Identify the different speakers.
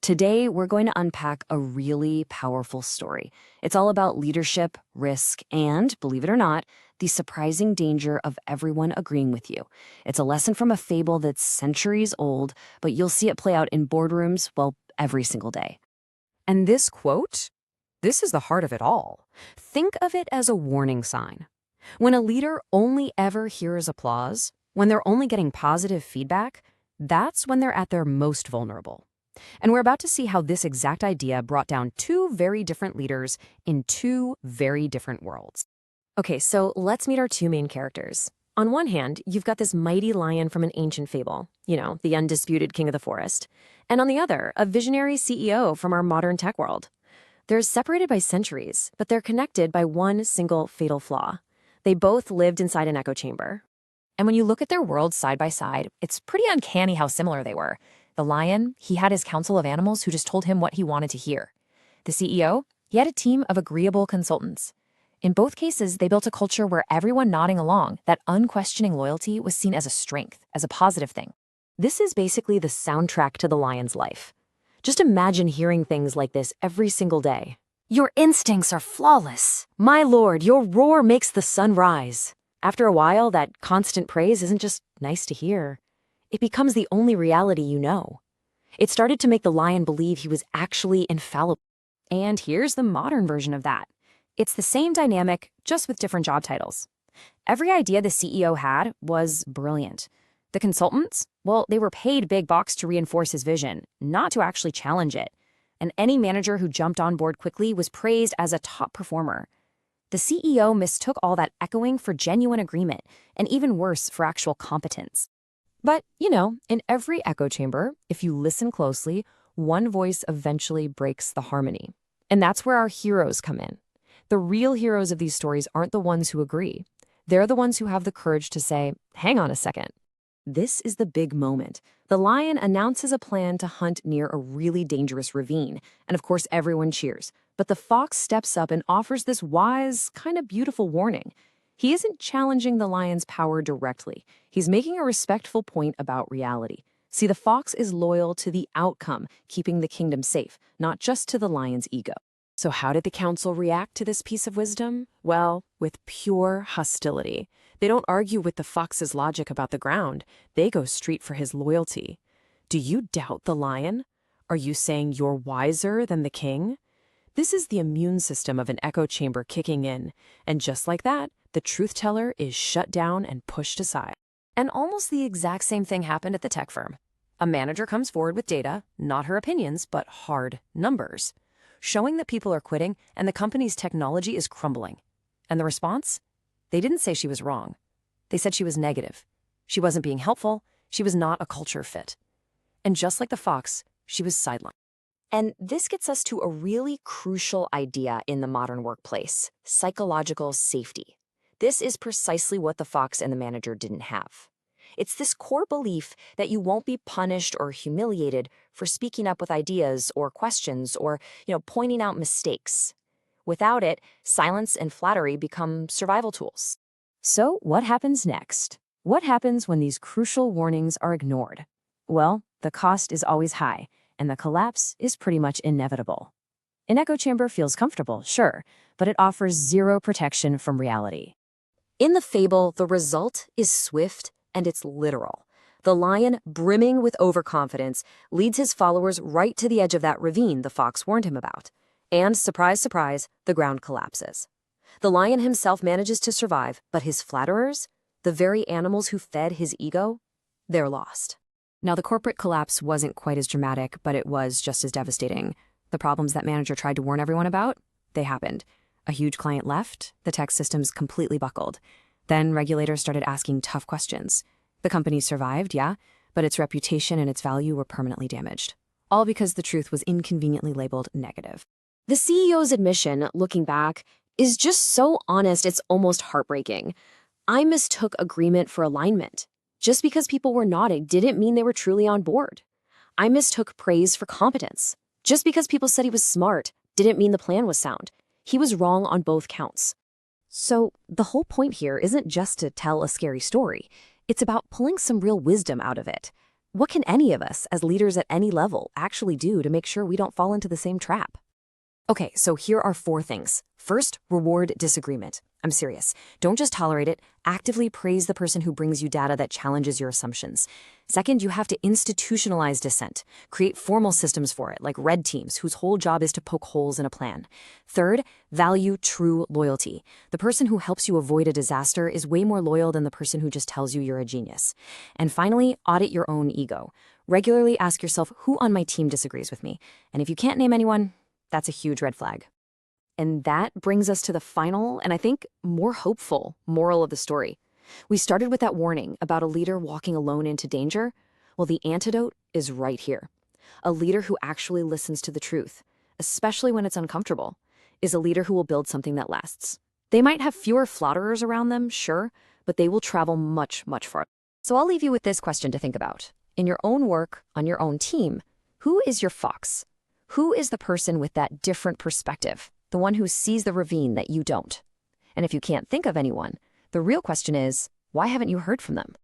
Speaker 1: Today, we're going to unpack a really powerful story. It's all about leadership, risk, and, believe it or not, the surprising danger of everyone agreeing with you. It's a lesson from a fable that's centuries old, but you'll see it play out in boardrooms, well, every single day.
Speaker 2: And this quote, this is the heart of it all. Think of it as a warning sign. When a leader only ever hears applause, when they're only getting positive feedback, that's when they're at their most vulnerable. And we're about to see how this exact idea brought down two very different leaders in two very different worlds.
Speaker 3: Okay, so let's meet our two main characters. On one hand, you've got this mighty lion from an ancient fable, the undisputed king of the forest. And on the other, a visionary CEO from our modern tech world. They're separated by centuries, but they're connected by one single fatal flaw. They both lived inside an echo chamber.
Speaker 4: And when you look at their worlds side by side, it's pretty uncanny how similar they were. The lion, he had his council of animals who just told him what he wanted to hear. The CEO, he had a team of agreeable consultants. In both cases, they built a culture where everyone nodding along, that unquestioning loyalty was seen as a strength, as a positive thing.
Speaker 3: This is basically the soundtrack to the lion's life. Just imagine hearing things like this every single day. Your instincts are flawless. My lord, your roar makes the sun rise. After a while, that constant praise isn't just nice to hear. It becomes the only reality you know. It started to make the lion believe he was actually infallible.
Speaker 4: And here's the modern version of that. It's the same dynamic, just with different job titles. Every idea the CEO had was brilliant. The consultants, well, they were paid big bucks to reinforce his vision, not to actually challenge it. And any manager who jumped on board quickly was praised as a top performer. The CEO mistook all that echoing for genuine agreement, and even worse, for actual competence.
Speaker 2: But, in every echo chamber, if you listen closely, one voice eventually breaks the harmony. And that's where our heroes come in. The real heroes of these stories aren't the ones who agree. They're the ones who have the courage to say, hang on a second.
Speaker 1: This is the big moment. The lion announces a plan to hunt near a really dangerous ravine, and of course everyone cheers. But the fox steps up and offers this wise, kind of beautiful warning. He isn't challenging the lion's power directly. He's making a respectful point about reality. See, the fox is loyal to the outcome, keeping the kingdom safe, not just to the lion's ego. So how did the council react to this piece of wisdom? Well, with pure hostility. They don't argue with the fox's logic about the ground. They go straight for his loyalty. Do you doubt the lion? Are you saying you're wiser than the king? This is the immune system of an echo chamber kicking in. And just like that, the truth teller is shut down and pushed aside.
Speaker 4: And almost the exact same thing happened at the tech firm. A manager comes forward with data, not her opinions, but hard numbers, showing that people are quitting and the company's technology is crumbling. And the response? They didn't say she was wrong. They said she was negative. She wasn't being helpful. She was not a culture fit. And just like the fox, she was sidelined.
Speaker 1: And this gets us to a really crucial idea in the modern workplace: psychological safety. This is precisely what the fox and the manager didn't have. It's this core belief that you won't be punished or humiliated for speaking up with ideas or questions or, pointing out mistakes. Without it, silence and flattery become survival tools.
Speaker 4: So what happens next? What happens when these crucial warnings are ignored? Well, the cost is always high, and the collapse is pretty much inevitable. An echo chamber feels comfortable, sure, but it offers zero protection from reality.
Speaker 1: In the fable, the result is swift and it's literal. The lion, brimming with overconfidence, leads his followers right to the edge of that ravine the fox warned him about. And, surprise, surprise, the ground collapses. The lion himself manages to survive, but his flatterers, the very animals who fed his ego, they're lost.
Speaker 4: Now, the corporate collapse wasn't quite as dramatic, but it was just as devastating. The problems that manager tried to warn everyone about, they happened. A huge client left, the tech systems completely buckled. Then regulators started asking tough questions. The company survived, yeah, but its reputation and its value were permanently damaged. All because the truth was inconveniently labeled negative.
Speaker 1: The CEO's admission, looking back, is just so honest it's almost heartbreaking. I mistook agreement for alignment. Just because people were nodding didn't mean they were truly on board. I mistook praise for competence. Just because people said he was smart didn't mean the plan was sound. He was wrong on both counts. So the whole point here isn't just to tell a scary story. It's about pulling some real wisdom out of it.
Speaker 3: what can any of us, as leaders at any level, actually do to make sure we don't fall into the same trap? Okay, so here are 4 things. First, reward disagreement. I'm serious. Don't just tolerate it. Actively praise the person who brings you data that challenges your assumptions. Second, you have to institutionalize dissent. Create formal systems for it, like red teams, whose whole job is to poke holes in a plan. Third, value true loyalty. The person who helps you avoid a disaster is way more loyal than the person who just tells you you're a genius. And finally, audit your own ego. Regularly ask yourself who on my team disagrees with me. And if you can't name anyone, that's a huge red flag. And that brings us to the final, and I think more hopeful, moral of the story. We started with that warning about a leader walking alone into danger. Well, the antidote is right here. A leader who actually listens to the truth, especially when it's uncomfortable, is a leader who will build something that lasts. They might have fewer flatterers around them, sure, but they will travel much, much farther. So I'll leave you with this question to think about. In your own work, on your own team, who is your fox? Who is the person with that different perspective? The one who sees the ravine that you don't. And if you can't think of anyone, the real question is, why haven't you heard from them?